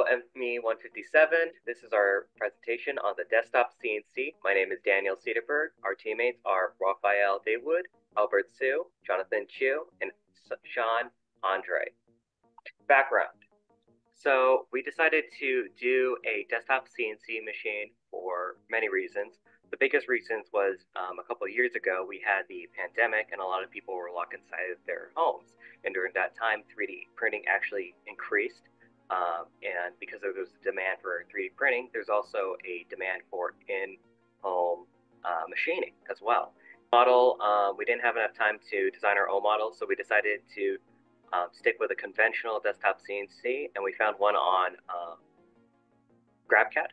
me157. This is our presentation on the Desktop CNC. My name is Daniel Cederberg. Our teammates are Raphael Daywood, Albert Sue, Jonathan Chu, and Sean Andre. Background. So we decided to do a desktop CNC machine for many reasons. The biggest reasons was a couple of years ago, we had the pandemic and a lot of people were locked inside of their homes. And during that time, 3D printing actually increased. And because there was a demand for 3D printing, there's also a demand for in-home machining as well. We didn't have enough time to design our own model, so we decided to stick with a conventional desktop CNC, and we found one on GrabCAD,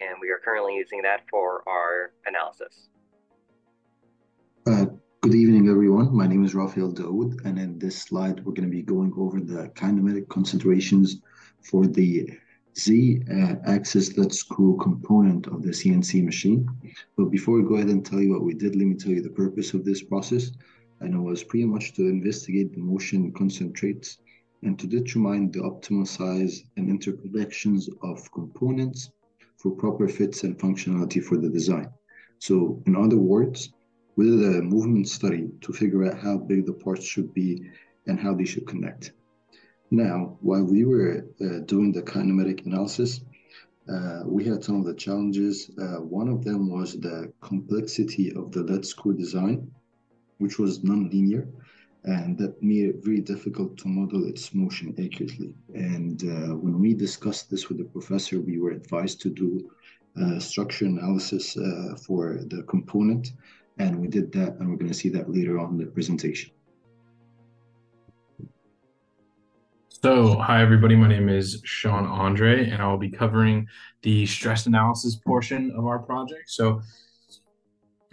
and we are currently using that for our analysis. Good evening, everyone. My name is Raphael Daoud, and in this slide, we're going to be going over the kinematic concentrations for the Z-axis lead screw component of the CNC machine. But before we go ahead and tell you what we did, let me tell you the purpose of this process. And it was pretty much to investigate the motion concentrates and to determine the optimal size and interconnections of components for proper fits and functionality for the design. So in other words, we did a movement study to figure out how big the parts should be and how they should connect. Now, while we were doing the kinematic analysis, we had some of the challenges. One of them was the complexity of the lead screw design, which was non-linear, and that made it very difficult to model its motion accurately. And when we discussed this with the professor, we were advised to do structure analysis for the component, and we did that, and we're going to see that later on in the presentation. So, hi everybody, my name is Sean Andre, and I will be covering the stress analysis portion of our project. So,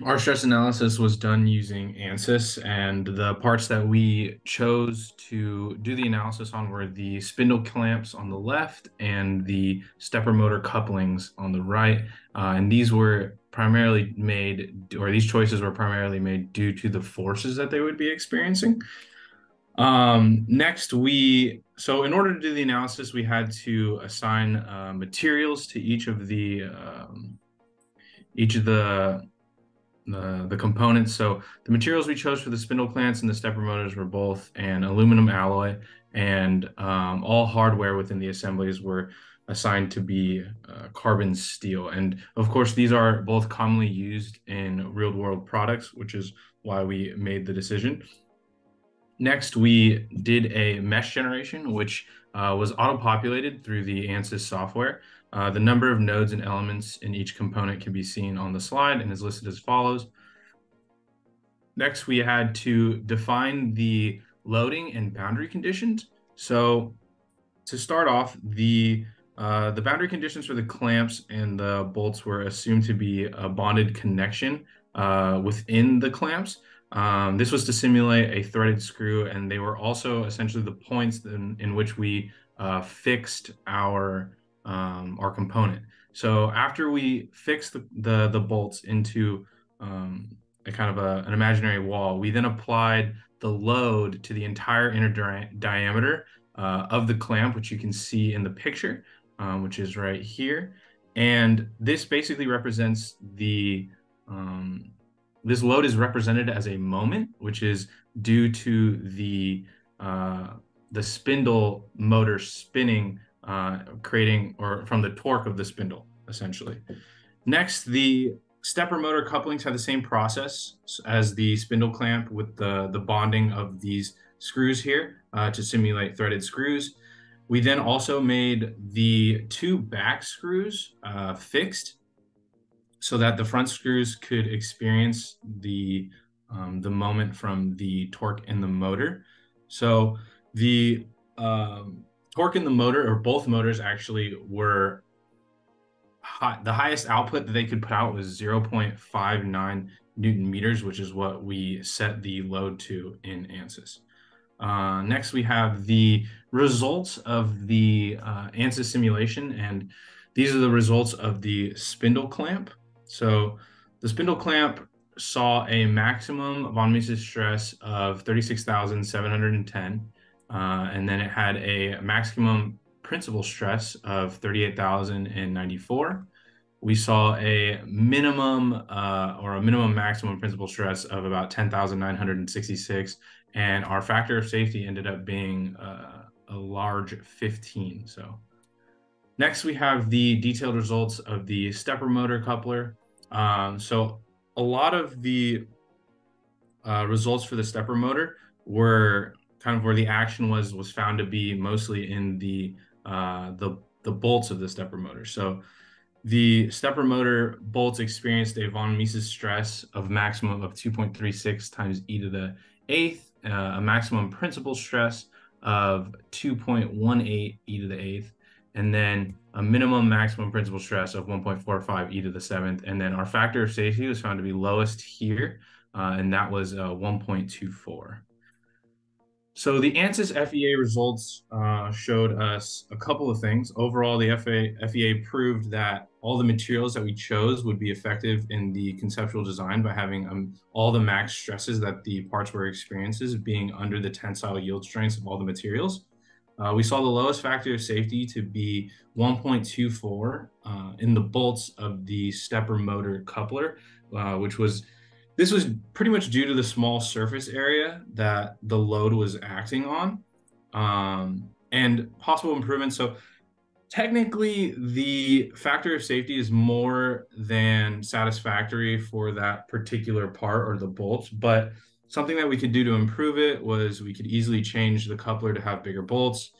our stress analysis was done using ANSYS, and the parts that we chose to do the analysis on were the spindle clamps on the left and the stepper motor couplings on the right. And these were primarily made, or these choices were primarily made due to the forces that they would be experiencing. Next, so in order to do the analysis, we had to assign materials to each of the components. So the materials we chose for the spindle clamps and the stepper motors were both an aluminum alloy, and all hardware within the assemblies were assigned to be carbon steel. And of course, these are both commonly used in real-world products, which is why we made the decision. Next, we did a mesh generation, which was auto-populated through the ANSYS software. The number of nodes and elements in each component can be seen on the slide and is listed as follows. Next, we had to define the loading and boundary conditions. So to start off, the boundary conditions for the clamps and the bolts were assumed to be a bonded connection within the clamps. This was to simulate a threaded screw, and they were also essentially the points in which we fixed our component. So after we fixed the bolts into a kind of an imaginary wall, we then applied the load to the entire inner diameter of the clamp, which you can see in the picture, which is right here. And this basically represents this load is represented as a moment, which is due to the spindle motor spinning, creating, or from the torque of the spindle, essentially. Next, the stepper motor couplings have the same process as the spindle clamp with the bonding of these screws here to simulate threaded screws. We then also made the two back screws fixed so that the front screws could experience the moment from the torque in the motor. So the torque in the motor, or both motors actually, were the highest output that they could put out was 0.59 Newton meters, which is what we set the load to in ANSYS. Next, we have the results of the ANSYS simulation, and these are the results of the spindle clamp. So the spindle clamp saw a maximum von Mises stress of 36,710, and then it had a maximum principal stress of 38,094. We saw a minimum or a minimum maximum principal stress of about 10,966, and our factor of safety ended up being a large 15. So next we have the detailed results of the stepper motor coupler. So a lot of the results for the stepper motor were kind of where the action was found to be mostly in the bolts of the stepper motor. So the stepper motor bolts experienced a von Mises stress of maximum of 2.36 times e to the eighth, a maximum principal stress of 2.18 e to the eighth, and then a minimum maximum principal stress of 1.45 e to the seventh. And then our factor of safety was found to be lowest here, and that was 1.24. So the ANSYS FEA results showed us a couple of things. Overall, the FEA proved that all the materials that we chose would be effective in the conceptual design by having all the max stresses that the parts were experiencing being under the tensile yield strengths of all the materials. We saw the lowest factor of safety to be 1.24 in the bolts of the stepper motor coupler, this was pretty much due to the small surface area that the load was acting on, and possible improvements. So technically, the factor of safety is more than satisfactory for that particular part or the bolts, but something that we could do to improve it was we could easily change the coupler to have bigger bolts.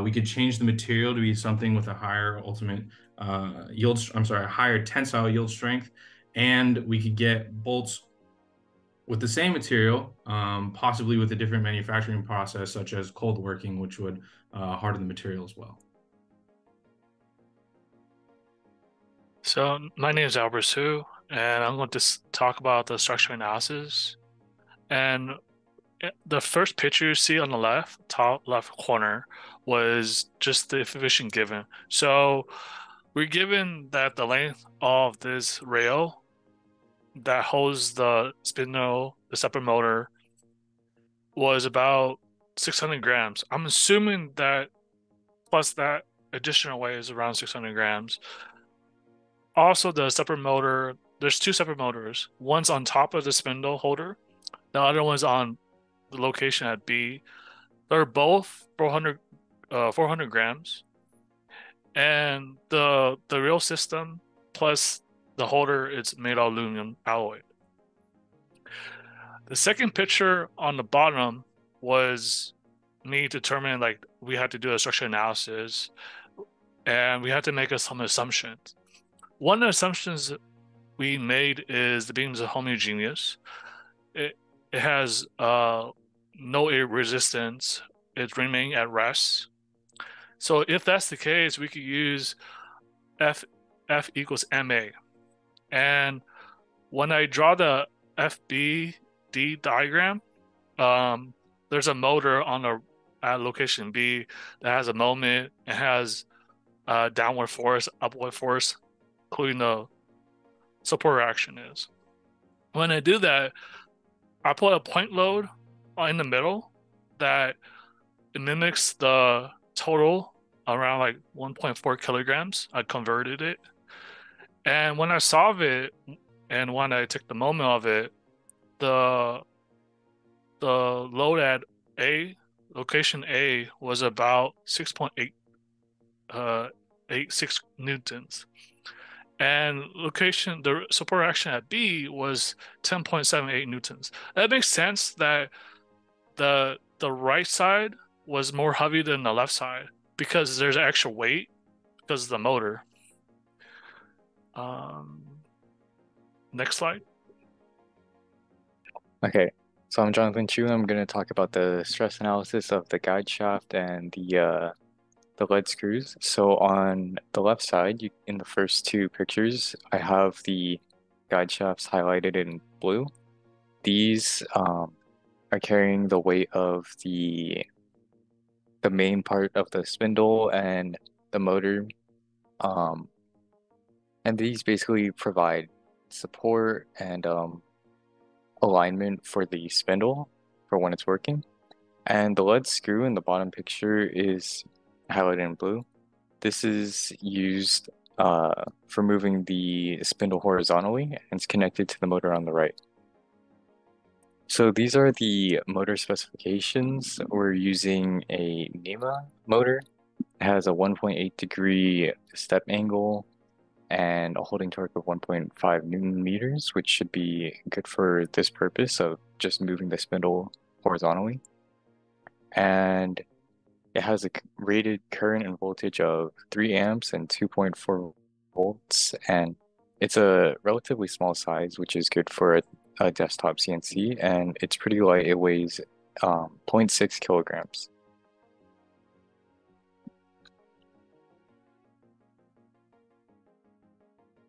We could change the material to be something with a higher ultimate higher tensile yield strength, and we could get bolts with the same material, possibly with a different manufacturing process, such as cold working, which would harden the material as well. So my name is Albert Su, and I'm going to talk about the structural analysis. And the first picture you see on the left, top left corner, was just the information given. So we're given that the length of this rail that holds the spindle, the stepper motor, was about 600 grams. I'm assuming that plus that additional weight is around 600 grams. Also, the stepper motor, there's two stepper motors. One's on top of the spindle holder. The other one's on the location at B. They're both 400 grams. And the rail system plus the holder is made of aluminum alloy. The second picture on the bottom was me determining, like, we had to do a structural analysis and we had to make some assumptions. One of the assumptions we made is the beams are homogeneous. It has no air resistance. It's remaining at rest. So if that's the case, we could use F equals MA. And when I draw the FBD diagram, there's a motor on at location B that has a moment. It has downward force, upward force, including the support action is. When I do that, I put a point load in the middle that it mimics the total around like 1.4 kilograms. I converted it. And when I solve it, and when I took the moment of it, the load at A, location A, was about 6.86 newtons. And the support action at B was 10.78 newtons. That makes sense that the right side was more heavy than the left side because there's extra weight because of the motor. Next slide. Okay, so I'm Jonathan Chu, and I'm going to talk about the stress analysis of the guide shaft and the lead screws. So on the left side, in the first two pictures, I have the guide shafts highlighted in blue. These are carrying the weight of the main part of the spindle and the motor. And these basically provide support and alignment for the spindle for when it's working. And the lead screw in the bottom picture is highlighted in blue. This is used for moving the spindle horizontally, and it's connected to the motor on the right. So these are the motor specifications. We're using a NEMA motor. It has a 1.8 degree step angle and a holding torque of 1.5 Newton meters, which should be good for this purpose of just moving the spindle horizontally. And it has a rated current and voltage of 3 amps and 2.4 volts, and it's a relatively small size, which is good for a desktop CNC, and it's pretty light. It weighs 0.6 kilograms.